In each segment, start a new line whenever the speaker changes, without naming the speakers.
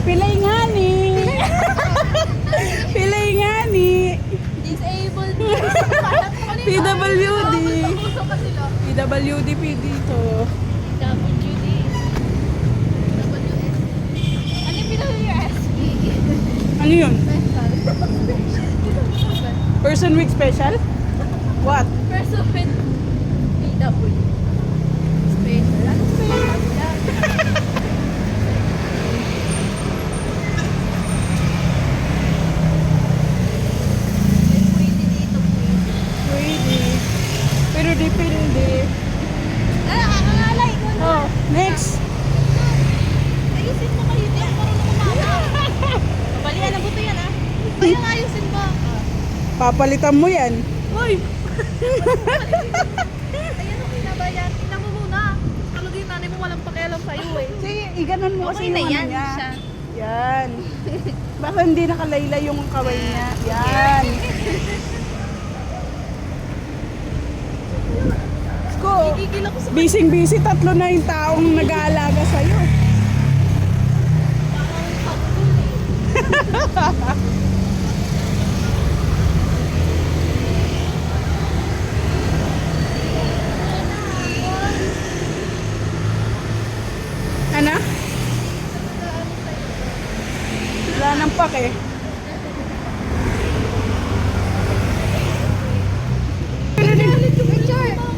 Pilay nga ni. Pilay nga ni.
Disabled.
PWD. PWD dito.
WD. Ano yung pinaka-USB?
Ano yun?
Special.
Person with special? What?
Person with PW. Special. Ano special yan? Pwede dito, pwede.
Pwede. Pero depende.
Nakakangalay ko na.
Oh, next.
Ayusin mo kayo. Hindi ako marunong kumama. Kapalian na buto yan, ha? Kaya nga ayusin mo.
Papalitan mo yan.
Uy! Ayan ang pinabayan. Tingnan mo muna. Kalagay yung nanay mo walang pakialam sa'yo eh.
Sige, iganon mo kasi
Okay na
yung ano
yan
niya.
siya.
Yan. Baka hindi nakalayla yung kamay niya. Yan. Sko,
Gigigil ako sa
busy-busy, 3 na yung taong nag-aalaga sa'yo.
parang pagkul eh.
Ano? Wala nang pake.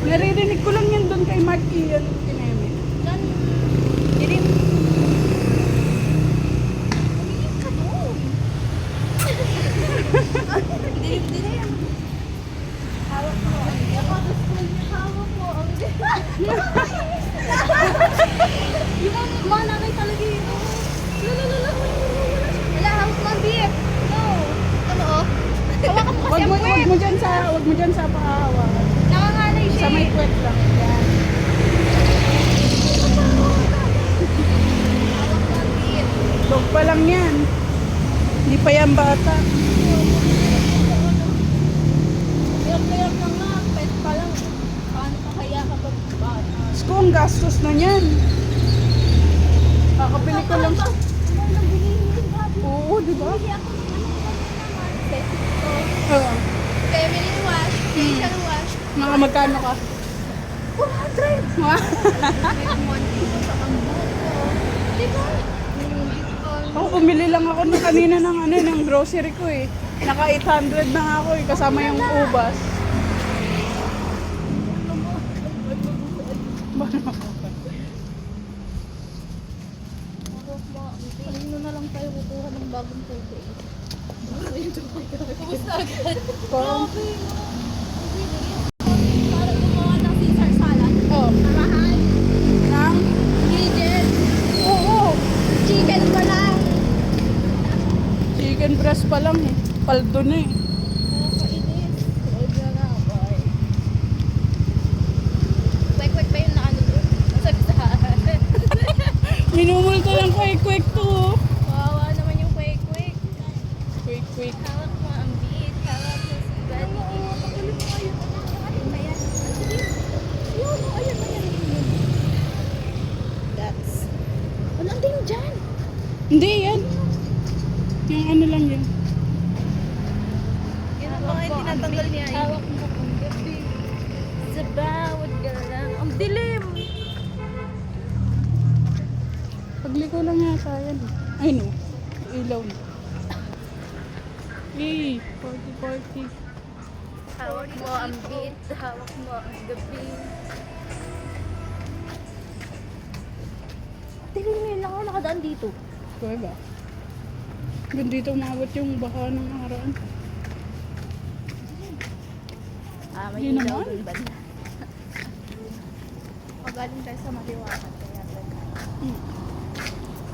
Naririnig ko lang yan doon kay Mark Ian Kineme.
Yan. Dilim. Tumingin ka doon. Dilim. Hawak mo. Ay, ako gusto niya hawak mo. Ang yung mga nanay talaga yun. Lalalala. Wala, hawak mo ang beer. No. Ano oh? Hawakan mo kasi ang puwet.
Wag mo dyan sa pakahawakan.
Nakanganay siya
Sa may
eh.
puwet lang. Yan.
Hawak mo ang beer.
Dog pa lang yan. Hindi pa yan bata.
Layak na nga, pet pa lang. Paano pa kaya kapag bata?
Sko, ang gastos na yan. Kakabili ko lang. Oo, di ba?
Bili ako ng ano naman. Set ito.
Oo.
Family wash. Facial wash.
Mga magkano ka?
400! May money ko sa kambuto. Diba?
Ako, bumili lang ako ng kanina ng grocery ko eh. Naka 800 na nga ako eh, kasama yung ubas.
Kanino na lang tayo kukuha ng bagong puti. Kumusta agad? Grabe, no? Para gumawa ng Caesar salad.
Oh,
Mahal.
nang?
Ingredients.
Oo,
Chicken pa lang.
chicken breast pa lang eh. Paldo na eh.
Nakakainis. Huwag na nga, boy. Kwek-kwek pa yung naano doon. Sabi sa
Minumulto lang quick to.
Kawawa naman yung kwek-kwek.
Quick.
Hawak mo ang beat. Hawak mo si Buddy. Pagulong mo ayun. Ayan na yan. Yun, ayan na yan. That's... Walang din dyan.
Hindi yan. Yung ano lang yun.
Yan ang mga tinatanggal niya. Hawak mo ang gabi. Sa bawat galang. Ang dilim.
Pagliko lang yata yan. Ay no, ilaw na. Eh, party.
Hawak mo ang beat. Hawak mo ang gabi. Dilim yun lang ako nakadaan dito.
Kaya ba? Gandito umabot yung baka ng haraan.
May
Hindi
ilaw
naman.
doon banda. Magaling tayo sa maliwanag. Kaya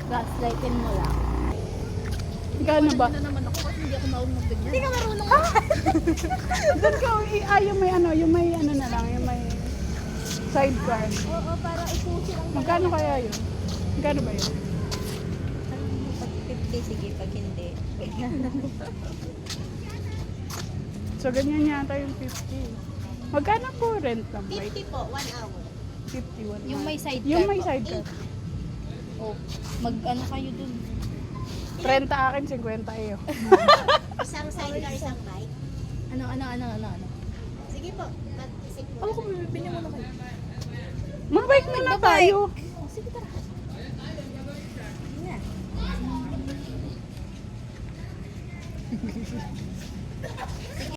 gaslightin mo lang.
Gano ba?
Na naman ako kasi hindi ako marunong ganyan. Hindi ka marunong.
Doon ka, yung may ano na lang, yung may sidecar.
Oo, para ipusi lang.
Magkano kaya yun? Magkano ba yun?
Pag 50, sige. Pag hindi.
So, ganyan yata yung 50. Magkano po rent ng bike?
50 po, 1 hour.
51.
Yung may sidecar
Yung may
po.
sidecar.
Oh, mag-ano kayo dun. trip.
30 akin, 50 iyo.
Isang sidecar, isang bike.
Ano?
Sige po, mag-isip mo.
Ako kung bibili mo na kayo.
Mabike na na tayo.
Sige, tara.
Yan.